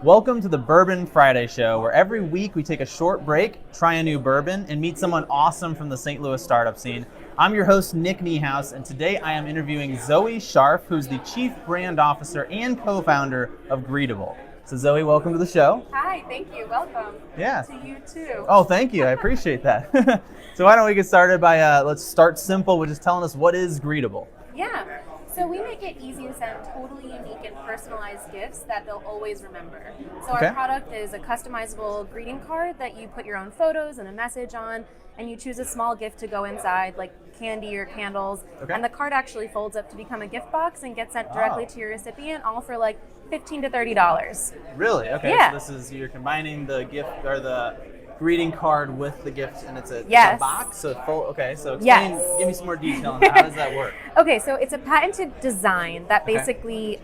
Welcome to the Bourbon Friday Show, where every week we take a short break, try a new bourbon, and meet someone awesome from the St. Louis startup scene. I'm your host, Nick Niehaus, and today I am interviewing Zoe Scharf, who's the Chief Brand Officer and co-founder of Greetabl. So Zoe, welcome to the show. Hi, thank you. Welcome. Yeah. To you too. Oh, thank you. I appreciate that. So why don't we get started by, let's start simple with just telling us what is Greetabl. Yeah. So we make it easy to send totally unique and personalized gifts that they'll always remember. So Okay. our product is a customizable greeting card that you put your own photos and a message on, and you choose a small gift to go inside, like candy or candles. Okay. And the card actually folds up to become a gift box and gets sent directly to your recipient, all for like $15 to $30. Really? Okay. Yeah. So this is, you're combining the gift or the greeting card with the gift, and it's a Yes. box. So full. Okay. So explain, Yes. give me some more detail on that. How does that work? Okay, so it's a patented design that basically,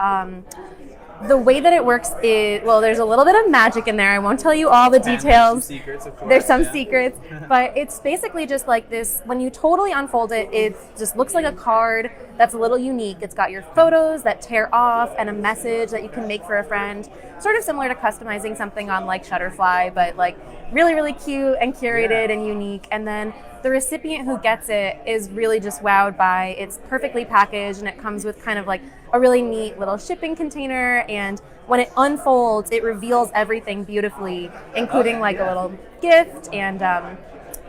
the way that it works is, well, there's a little bit of magic in there. I won't tell you all the Some details. secrets, of course. There's some yeah. secrets, but it's basically just like this. When you totally unfold it, it just looks like a card that's a little unique. It's got your photos that tear off and a message that you can make for a friend. Sort of similar to customizing something on like Shutterfly, but like really, really cute and curated and unique. And then the recipient who gets it is really just wowed by it's perfectly packaged, and it comes with kind of like a really neat little shipping container. And when it unfolds, it reveals everything beautifully, including like a little gift. And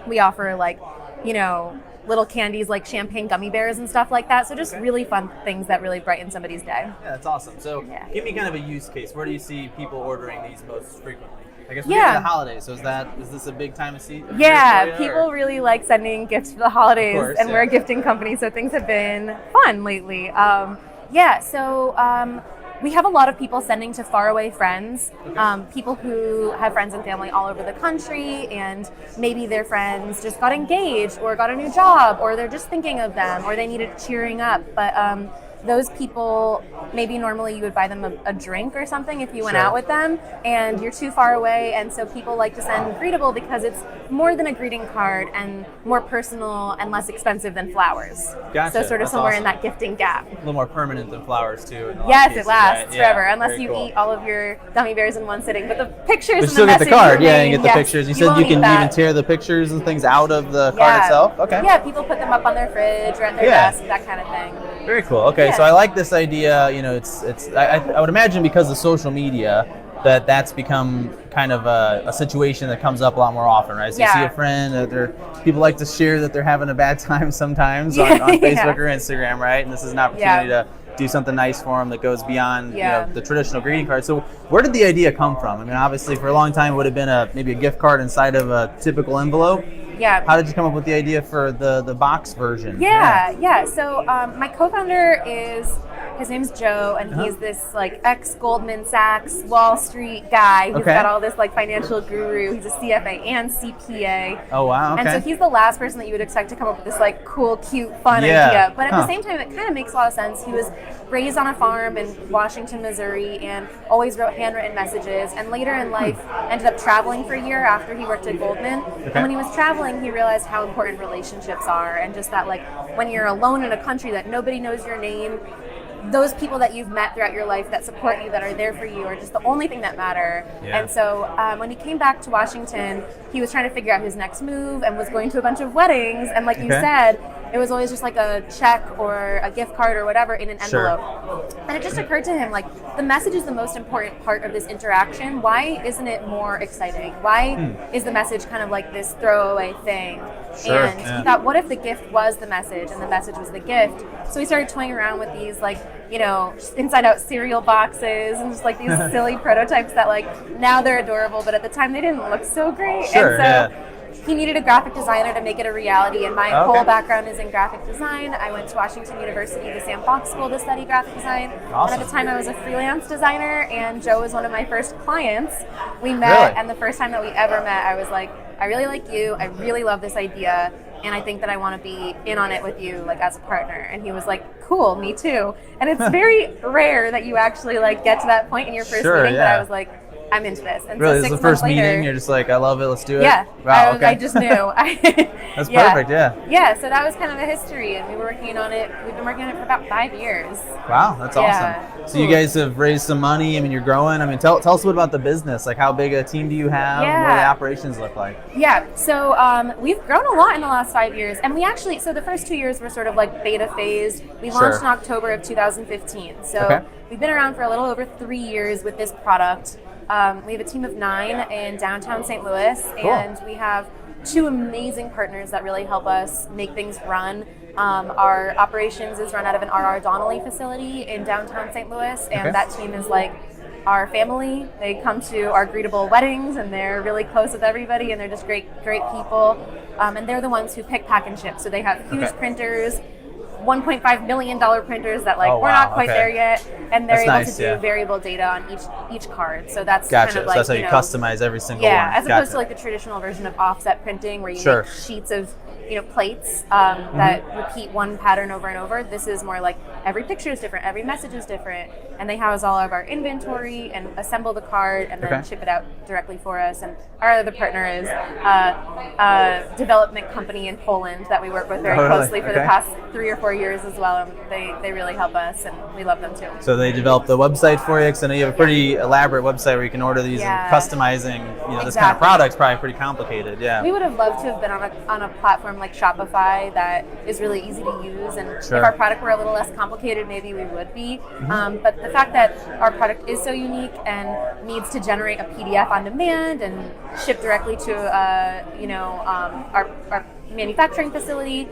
we offer like, you know, little candies like champagne gummy bears and stuff like that. So just really fun things that really brighten somebody's day. Yeah, that's awesome. So Yeah. give me kind of a use case. Where do you see people ordering these most frequently? I guess we're Yeah. getting the holidays. So is this a big time of season? Yeah, people really like sending gifts for the holidays, Of course, and yeah. we're a gifting company, so things have been fun lately. We have a lot of people sending to faraway friends, people who have friends and family all over the country, and maybe their friends just got engaged or got a new job, or they're just thinking of them, or they needed cheering up. But those people, maybe normally you would buy them a drink or something if you went Sure. out with them, and you're too far away, and so people like to send Greetabl because it's more than a greeting card and more personal and less expensive than flowers. Gotcha. So sort of That's somewhere awesome. in that gifting gap. A little more permanent than flowers too. In a lot of Yes, cases, it lasts right? Yeah, forever, unless very you cool. eat all of your gummy bears in one sitting. But the pictures But and still the get the message card, yeah, remain. and get the pictures. You said won't you eat can that. even tear the pictures and things out of the card Yeah. itself. Okay. Yeah, people put them up on their fridge or at their Yeah. desk, that kind of thing. Very cool. Okay, Yeah. so I like this idea. You know, I would imagine because of social media that's become kind of a situation that comes up a lot more often, right? So you see Yeah. a friend, people like to share that they're having a bad time sometimes on Yeah. Facebook or Instagram, right? And this is an opportunity to do something nice for them that goes beyond you know, the traditional greeting card. So where did the idea come from? I mean, obviously for a long time it would have been maybe a gift card inside of a typical envelope. Yeah. How did you come up with the idea for the box version? Yeah. So my co-founder his name's Joe, and he's this like ex-Goldman Sachs Wall Street guy who's got all this like financial guru. He's a CFA and CPA. Oh wow. Okay. And so he's the last person that you would expect to come up with this like cool, cute, fun idea. But at the same time, it kind of makes a lot of sense. He was raised on a farm in Washington, Missouri, and always wrote handwritten messages. And later in life, ended up traveling for a year after he worked at Goldman. And when he was traveling, he realized how important relationships are, and just that like when you're alone in a country that nobody knows your name, those people that you've met throughout your life that support you, that are there for you, are just the only thing that matter. Yeah. And so when he came back to Washington, he was trying to figure out his next move and was going to a bunch of weddings. And like you said, it was always just like a check or a gift card or whatever in an envelope. Sure. And it just occurred to him, like, the message is the most important part of this interaction. Why isn't it more exciting? Why is the message kind of like this throwaway thing? Sure, And he thought, what if the gift was the message and the message was the gift? So he started toying around with these like, you know, inside out cereal boxes and just like these silly prototypes that like now they're adorable, but at the time they didn't look so great. Sure, and so he needed a graphic designer to make it a reality, and my whole background is in graphic design. I went to Washington University, the Sam Fox School, to study graphic design. Awesome. And at the time I was a freelance designer, and Joe was one of my first clients. We met, and the first time that we ever met, I was like, I really like you, I really love this idea, and I think that I want to be in on it with you, like as a partner. And he was like, cool, me too. And it's very rare that you actually like get to that point in your first meeting, but I was like, I'm into this. And Really, so this is 6 the first months later, meeting. You're just like, I love it. Let's do it. Yeah. Wow. Okay. I just knew. That's Yeah. perfect. Yeah. Yeah. So that was kind of the history, and we were working on it. We've been working on it for about 5 years. Wow, that's Yeah. awesome. So you guys have raised some money. I mean, you're growing. I mean, tell us a bit about the business. Like, how big a team do you have? Yeah. What do the operations look like? Yeah, so we've grown a lot in the last 5 years, and we actually, so the first 2 years were sort of like beta phased. We launched in October of 2015, so we've been around for a little over 3 years with this product. We have a team of 9 in downtown St. Louis, and we have 2 amazing partners that really help us make things run. Our operations is run out of an R.R. Donnelly facility in downtown St. Louis, and that team is like our family. They come to our Greetabl weddings, and they're really close with everybody, and they're just great people. And they're the ones who pick, pack, and ship. So they have huge printers, $1.5 million printers that we're not quite there yet, and they're able to do variable data on each card. So that's kind of like, so that's how you customize every single one. Yeah, as opposed to like the traditional version of offset printing where you make sheets of plates that repeat one pattern over and over. This is more like every picture is different, every message is different, and they house all of our inventory and assemble the card and then ship it out directly for us. And our other partner is a development company in Poland that we work with very closely for the past 3 or 4 years as well, and they really help us, and we love them too. So they developed the website for you, because I know you have a pretty elaborate website where you can order these, and customizing this kind of product is probably pretty complicated. Yeah, we would have loved to have been on a platform like Shopify that is really easy to use, and if our product were a little less complicated, maybe we would be. But the fact that our product is so unique and needs to generate a PDF on demand and ship directly to our manufacturing facility,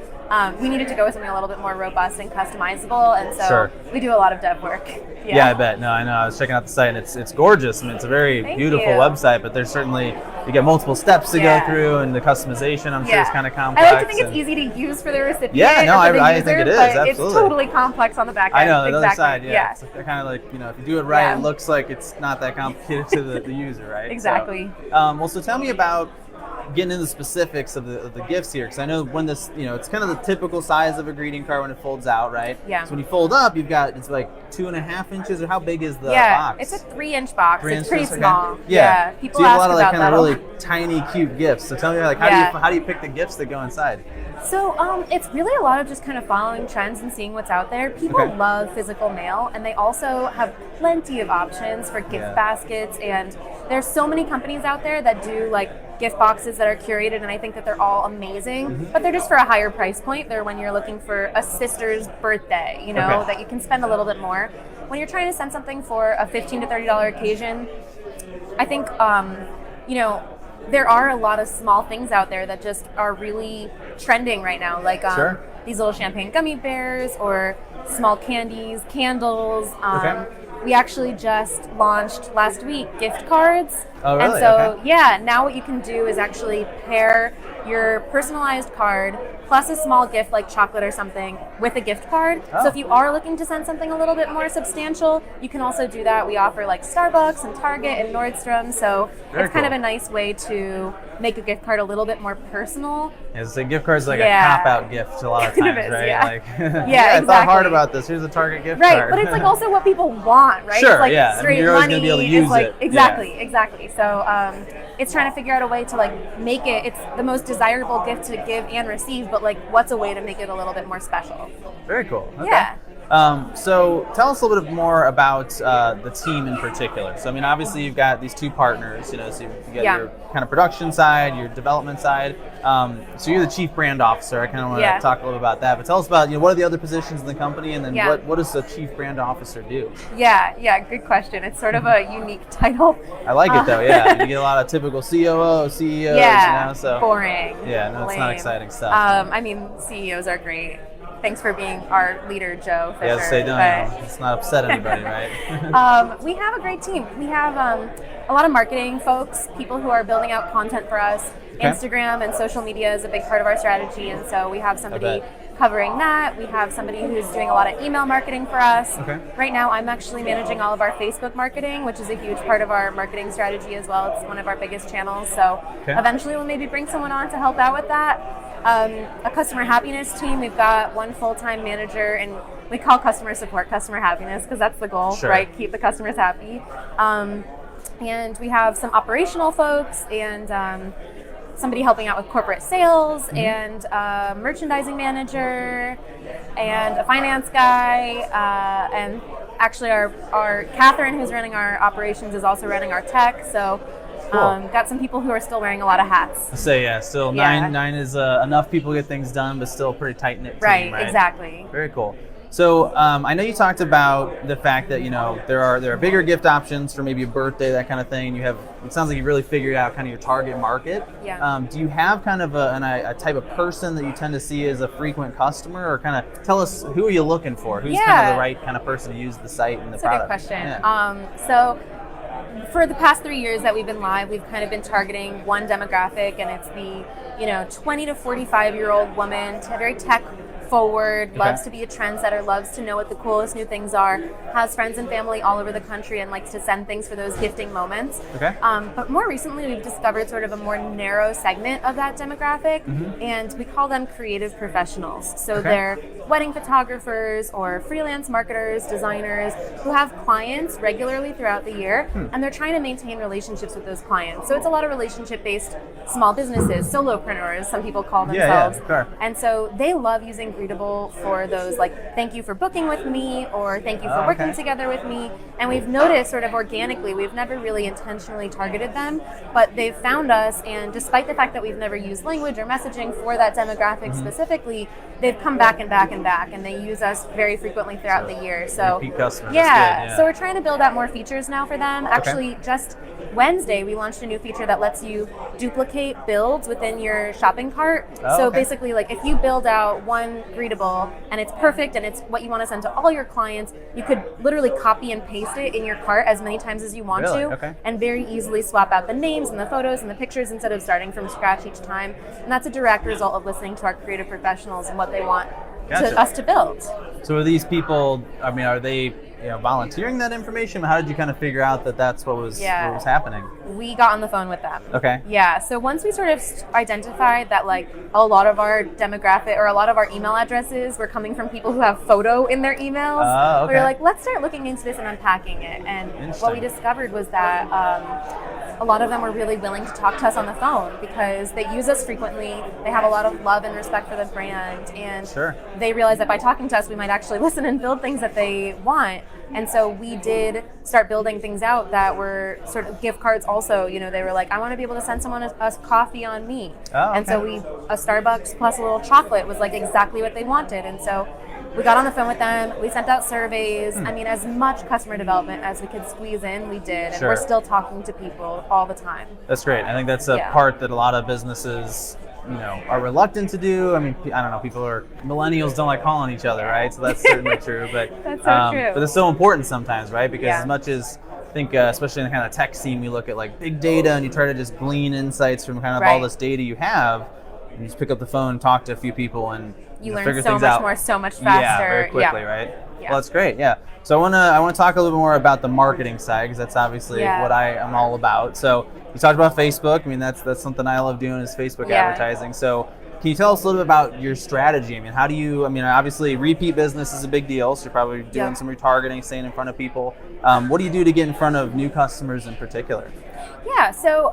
we needed to go with something a little bit more robust and customizable, and so we do a lot of dev work. Yeah, I bet. No, I know. I was checking out the site, and it's gorgeous. I mean, it's a very beautiful website, but there's certainly, you get multiple steps to go through, and the customization, I'm sure, is kind of complex. I like to think it's easy to use for the recipient. Yeah, no, I think it is. But absolutely. It's totally complex on the back end. I know, the other side, It's kind of like, if you do it right, it looks like it's not that complicated to the user, right? Exactly. So tell me about getting into the specifics of the gifts here, because I know when this, it's kind of the typical size of a greeting card when it folds out, right? Yeah. So when you fold up, it's like 2.5 inches, or how big is the box? Yeah, it's a 3-inch box. It's pretty small. Yeah. People so you have ask a lot of about kind of really tiny, cute gifts. So tell me, how do you pick the gifts that go inside? So it's really a lot of just kind of following trends and seeing what's out there. People love physical mail, and they also have plenty of options for gift baskets, and there's so many companies out there that do gift boxes that are curated, and I think that they're all amazing, but they're just for a higher price point. They're when you're looking for a sister's birthday, that you can spend a little bit more. When you're trying to send something for a $15 to $30 occasion, I think, there are a lot of small things out there that just are really trending right now, these little champagne gummy bears or small candies, candles. We actually just launched last week gift cards. Oh, really? And so, now what you can do is actually pair your personalized card plus a small gift like chocolate or something with a gift card. So if you are looking to send something a little bit more substantial, you can also do that. We offer Starbucks and Target and Nordstrom, so it's kind of a nice way to make a gift card a little bit more personal. Yeah, so gift card's like a cop-out gift a lot of times, right? Exactly. I thought hard about this. Here's a Target gift card. Right, but it's also what people want, right? Sure, it's straight you're always money. going to be able to use it. Exactly. So it's trying to figure out a way to make it's the most desirable gift to give and receive, but what's a way to make it a little bit more special? Very cool. Okay. Yeah. So tell us a little bit more about the team in particular. So, I mean, obviously you've got these 2 partners, so you got your kind of production side, your development side. So you're the chief brand officer. I kind of want to talk a little about that. But tell us about, what are the other positions in the company, and then what does the chief brand officer do? Yeah, good question. It's sort of a unique title. I like it though, You get a lot of typical COO, CEOs, so boring. Yeah, no, it's not exciting stuff. I mean, CEOs are great. Thanks for being our leader, Joe. For sure. Let's not upset anybody, right? We have a great team. We have a lot of marketing folks, people who are building out content for us. Instagram and social media is a big part of our strategy, and so we have somebody covering that. We have somebody who's doing a lot of email marketing for us. Right now, I'm actually managing all of our Facebook marketing, which is a huge part of our marketing strategy as well. It's one of our biggest channels, so eventually we'll maybe bring someone on to help out with that. A customer happiness team. We've got 1 full-time manager, and we call customer support customer happiness because that's the goal, right? Keep the customers happy. And we have some operational folks and somebody helping out with corporate sales and a merchandising manager and a finance guy. And actually our Catherine, who's running our operations, is also running our tech. So got some people who are still wearing a lot of hats. So yeah, still nine is enough people to get things done, but still a pretty tight-knit team, right? Exactly. Very cool. So I know you talked about the fact that there are bigger gift options for maybe a birthday, that kind of thing. It sounds like you really figured out kind of your target market. Yeah. Do you have kind of a type of person that you tend to see as a frequent customer, or kind of tell us, who are you looking for? Who's kind of the right kind of person to use the site and the product? That's a good question. Yeah. So for the past 3 years that we've been live, we've kind of been targeting one demographic, and it's the 20 to 45-year-old woman, very tech forward, loves to be a trendsetter, loves to know what the coolest new things are, has friends and family all over the country, and likes to send things for those gifting moments. Okay. But more recently, we've discovered sort of a more narrow segment of that demographic, and we call them creative professionals. So they're wedding photographers or freelance marketers, designers who have clients regularly throughout the year, and they're trying to maintain relationships with those clients. So it's a lot of relationship-based small businesses, solopreneurs, some people call themselves. Sure. And so they love using Greetabl for those, like, thank you for booking with me, or thank you for working together with me. And we've noticed sort of organically, we've never really intentionally targeted them, but they've found us, and despite the fact that we've never used language or messaging for that demographic specifically, they've come back and back and back, and they use us very frequently throughout the year. So repeat customers. Yeah, so we're trying to build out more features now for them. Actually, just Wednesday, we launched a new feature that lets you duplicate builds within your shopping cart. So basically, like, if you build out one Greetabl and it's perfect and it's what you want to send to all your clients, you could literally copy and paste it in your cart as many times as you want to, and very easily swap out the names and the photos and the pictures instead of starting from scratch each time. And that's a direct result of listening to our creative professionals and what they want us to build. So are these people, I mean, are they volunteering that information? How did you kind of figure out that that's what was happening? We got on the phone with them. Okay. Yeah. So once we sort of identified that, like, a lot of our demographic or a lot of our email addresses were coming from people who have photo in their emails, we were like, let's start looking into this and unpacking it. And what we discovered was that a lot of them were really willing to talk to us on the phone because they use us frequently. They have a lot of love and respect for the brand, and they realize that by talking to us, we might actually listen and build things that they want. And so we did start building things out that were sort of gift cards also. They were like, I want to be able to send someone a coffee on me. And so a Starbucks plus a little chocolate was like exactly what they wanted. And so we got on the phone with them. We sent out surveys. I mean, as much customer development as we could squeeze in, we did. And we're still talking to people all the time. That's great. I think that's a part that a lot of businesses are reluctant to do. I mean, I don't know, millennials don't like calling each other, right? So that's certainly true. But that's so true. But it's so important sometimes, right? Because as much as I think, especially in the kind of tech scene, we look at like big data and you try to just glean insights from kind of all this data you have. You just pick up the phone and talk to a few people and you learn figure so things much out. more, so much faster. Yeah, very quickly, right? Yeah. Well, that's great. Yeah. So I want to talk a little bit more about the marketing side, because that's obviously what I am all about. So you talked about Facebook. I mean, that's something I love doing, is Facebook advertising. So can you tell us a little bit about your strategy? I mean, obviously repeat business is a big deal, so you're probably doing some retargeting, staying in front of people. What do you do to get in front of new customers in particular? Yeah, so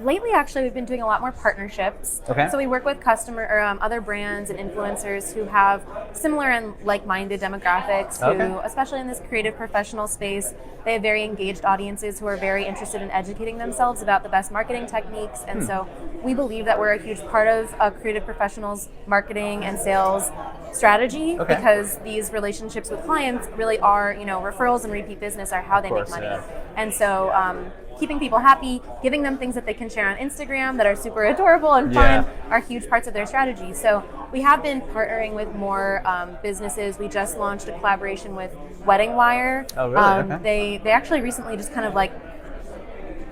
lately actually we've been doing a lot more partnerships. So we work with other brands and influencers who have similar and like-minded demographics who, especially in this creative professional space, they have very engaged audiences who are very interested in educating themselves about the best marketing techniques. And so we believe that we're a huge part of a creative professionals' marketing and sales strategy, because these relationships with clients really are, referrals and repeat business are how they make money. And so keeping people happy, giving them things that they can share on Instagram that are super adorable and fun are huge parts of their strategy. So we have been partnering with more businesses. We just launched a collaboration with Wedding Wire. Oh, really? They actually recently just kind of like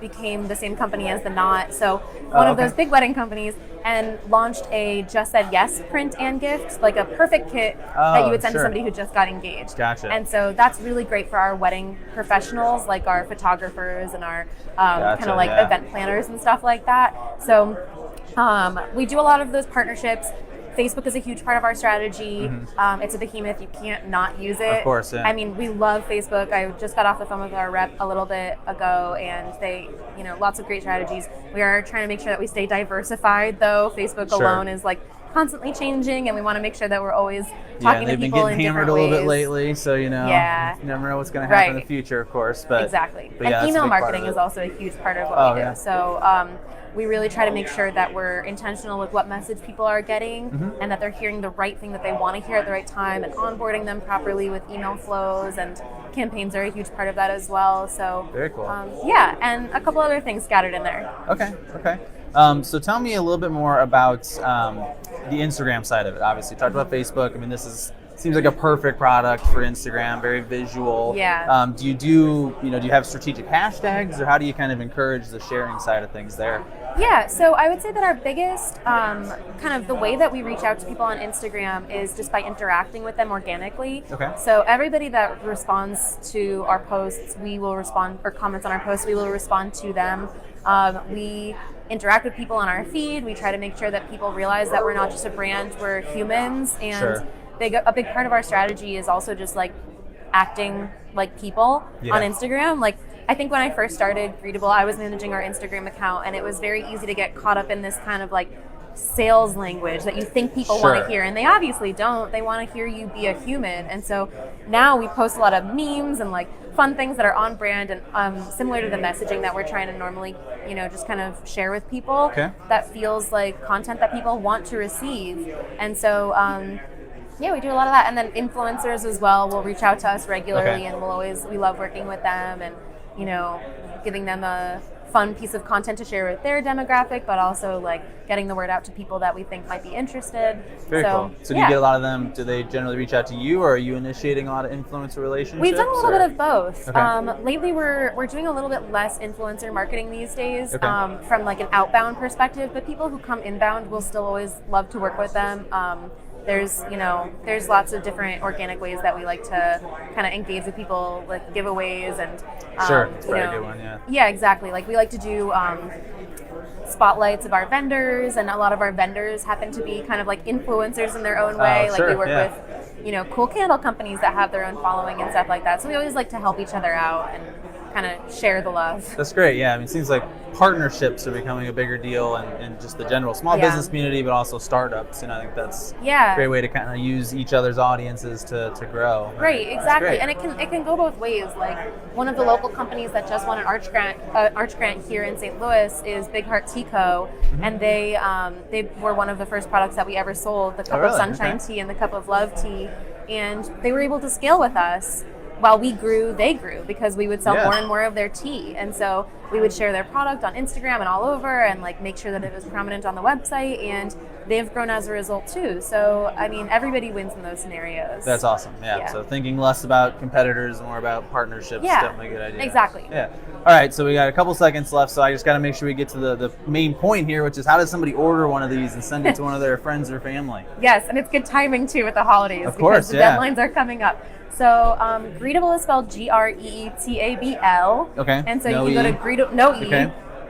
became the same company as The Knot. So one of those big wedding companies, and launched a Just Said Yes print and gift, like a perfect kit that you would send to somebody who just got engaged. Gotcha. And so that's really great for our wedding professionals, like our photographers and our kind of like event planners and stuff like that. So we do a lot of those partnerships. Facebook is a huge part of our strategy. It's a behemoth. You can't not use it. Of course, yeah. I mean, we love Facebook. I just got off the phone with our rep a little bit ago, and they, lots of great strategies. We are trying to make sure that we stay diversified, though. Facebook alone is like constantly changing, and we want to make sure that we're always talking to people in different ways. They've been getting hammered a little bit lately, so you never know what's going to happen in the future, of course. But exactly. But and email marketing is also a huge part of what we do. So we really try to make sure that we're intentional with what message people are getting, and that they're hearing the right thing that they want to hear at the right time, and onboarding them properly with email flows, and campaigns are a huge part of that as well. So very cool. And a couple other things scattered in there. Okay. So tell me a little bit more about the Instagram side of it. Obviously, you talked about Facebook. I mean, seems like a perfect product for Instagram, very visual. Yeah. Do you have strategic hashtags, or how do you kind of encourage the sharing side of things there? Yeah, so I would say that our biggest kind of the way that we reach out to people on Instagram is just by interacting with them organically. Okay. So everybody that responds to our posts, we will respond, or comments on our posts, we will respond to them. We interact with people on our feed. We try to make sure that people realize that we're not just a brand, we're humans. And a big part of our strategy is also just like acting like people on Instagram. Like, I think when I first started Greetabl, I was managing our Instagram account, and it was very easy to get caught up in this kind of like sales language that you think people want to hear, and they obviously don't. They want to hear you be a human. And so now we post a lot of memes and like fun things that are on brand and similar to the messaging that we're trying to normally, just kind of share with people. That feels like content that people want to receive. And so we do a lot of that. And then influencers as well will reach out to us regularly, and we love working with them and giving them a fun piece of content to share with their demographic, but also like getting the word out to people that we think might be interested. Very cool. So do you get a lot of them, do they generally reach out to you, or are you initiating a lot of influencer relationships? We've done a little bit of both. Lately we're doing a little bit less influencer marketing these days from like an outbound perspective, but people who come inbound will still always love to work with them. There's lots of different organic ways that we like to kind of engage with people, like giveaways and it's a very good one, yeah, exactly. Like we like to do spotlights of our vendors, and a lot of our vendors happen to be kind of like influencers in their own way. We work with cool candle companies that have their own following and stuff like that. So we always like to help each other out and kind of share the love. That's great. Yeah, I mean, it seems like partnerships are becoming a bigger deal in just the general small business community, but also startups. I think that's a great way to kind of use each other's audiences to grow. Right, exactly. And it can go both ways. Like one of the local companies that just won an arch grant here in St. Louis is Big Heart Tea Co. And they were one of the first products that we ever sold, the Cup of Sunshine Tea and the Cup of Love Tea. And they were able to scale with us. While we grew, they grew, because we would sell more and more of their tea. And so we would share their product on Instagram and all over, and like make sure that it was prominent on the website, and they've grown as a result too. So, I mean, everybody wins in those scenarios. That's awesome. Yeah. So thinking less about competitors, more about partnerships is definitely a good idea. Exactly. Yeah. All right, so we got a couple seconds left, so I just got to make sure we get to the main point here, which is how does somebody order one of these and send it to one of their friends or family? Yes, and it's good timing too with the holidays. Of course, because the deadlines are coming up. So Greetabl is spelled Greetabl. Okay. And so you can go to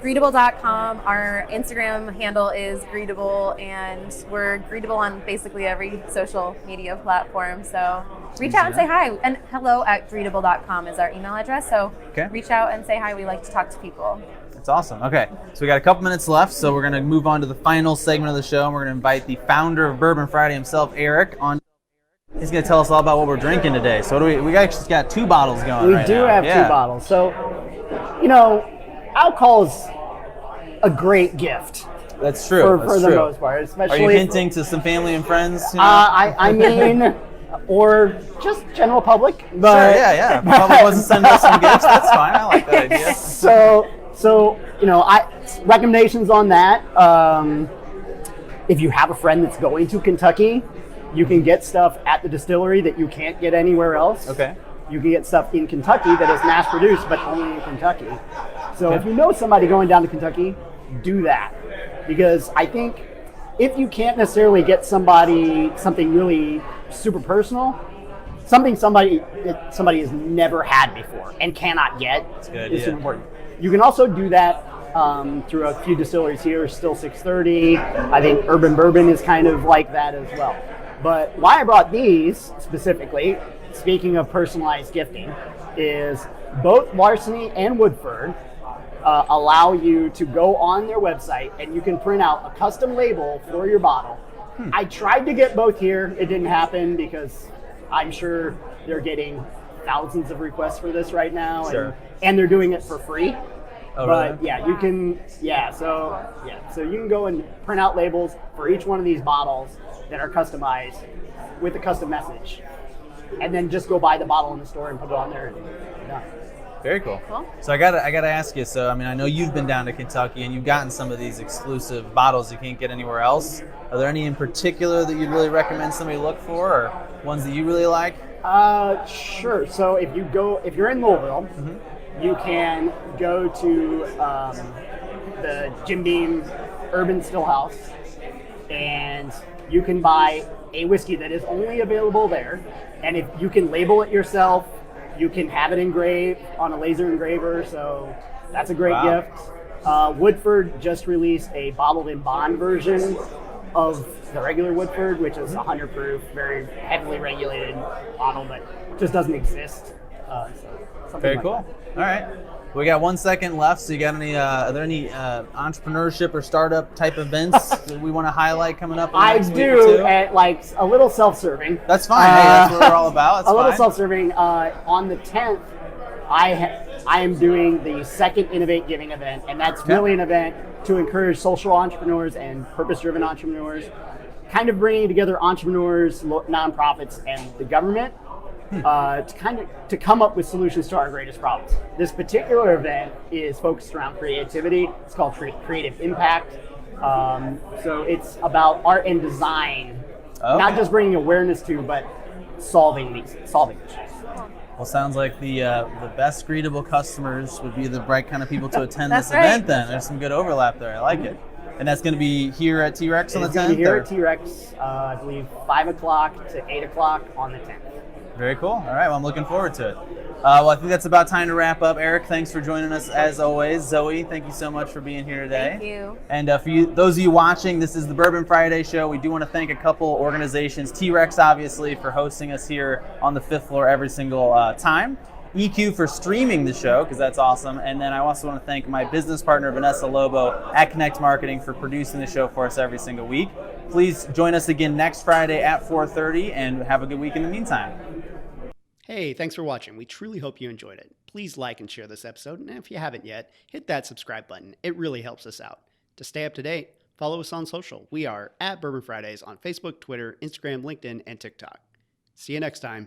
Greetabl.com. Our Instagram handle is Greetabl, and we're Greetabl on basically every social media platform. So reach out and say hi. And hello@Greetabl.com is our email address. So reach out and say hi. We like to talk to people. That's awesome. Okay, so we got a couple minutes left, so we're going to move on to the final segment of the show, and we're going to invite the founder of Bourbon Friday himself, Eric, on. He's going to tell us all about what we're drinking today. So what do we actually got 2 bottles going right now. We do have 2 bottles. So, alcohol is a great gift. That's true. For the most part. Especially Are you hinting to some family and friends? I mean, or just general public. But, sure, yeah. Public wants to send us some gifts. That's fine. I like that idea. So recommendations on that. If you have a friend that's going to Kentucky, you can get stuff at the distillery that you can't get anywhere else. Okay. You can get stuff in Kentucky that is mass produced, but only in Kentucky. So if you know somebody going down to Kentucky, do that. Because I think if you can't necessarily get somebody something really super personal, something somebody has never had before and cannot get is super important. You can also do that through a few distilleries here, still 630. I think Urban Bourbon is kind of like that as well. But why I brought these specifically, speaking of personalized gifting, is both Larceny and Woodford allow you to go on their website and you can print out a custom label for your bottle. I tried to get both here. It didn't happen because I'm sure they're getting thousands of requests for this right now. Sure. And they're doing it for free. Oh, But really? yeah, you can, so you can go and print out labels for each one of these bottles that are customized with a custom message. And then just go buy the bottle in the store and put it on there and you're done. Very cool. Cool. So I gotta ask you. So I mean, I know you've been down to Kentucky and you've gotten some of these exclusive bottles you can't get anywhere else. Are there any in particular that you'd really recommend somebody look for, or ones that you really like? Sure. So if you're in Louisville, you can go to the Jim Beam Urban Stillhouse, and you can buy a whiskey that is only available there. And if you can label it yourself, you can have it engraved on a laser engraver. So that's a great gift. Woodford just released a bottled in bond version of the regular Woodford, which is 100 proof, very heavily regulated bottle, but just doesn't exist. Very cool. All right. We got 1 second left. So you got any? Are there any entrepreneurship or startup type events that we want to highlight coming up? In the I next week or do, two? at like a little self-serving. That's fine. Hey, that's what we're all about. It's a little fine. self-serving. On the 10th, I am doing the second Innovate Giving event, and that's really an event to encourage social entrepreneurs and purpose-driven entrepreneurs, kind of bringing together entrepreneurs, nonprofits, and the government to come up with solutions to our greatest problems. This particular event is focused around creativity. It's called Creative Impact. So it's about art and design, not just bringing awareness to, but solving issues. Well, sounds like the best Greetabl customers would be the right kind of people to attend this That's event. right. Then there's some good overlap there. I like it. And that's going to be here at T-Rex on the It's going to 10th? be here or- at T-Rex, I believe 5 o'clock to 8 o'clock on the 10th. Very cool. All right. Well, I'm looking forward to it. Well, I think that's about time to wrap up. Eric, thanks for joining us as always. Zoe, thank you so much for being here today. Thank you. And for those of you watching, this is the Bourbon Friday Show. We do want to thank a couple organizations, T-Rex obviously for hosting us here on the 5th floor every single time. EQ for streaming the show, because that's awesome. And then I also want to thank my business partner, Vanessa Lobo at Connect Marketing, for producing the show for us every single week. Please join us again next Friday at 4:30 and have a good week in the meantime. Hey, thanks for watching. We truly hope you enjoyed it. Please like and share this episode, and if you haven't yet, hit that subscribe button. It really helps us out. To stay up to date, follow us on social. We are at Bourbon Fridays on Facebook, Twitter, Instagram, LinkedIn, and TikTok. See you next time.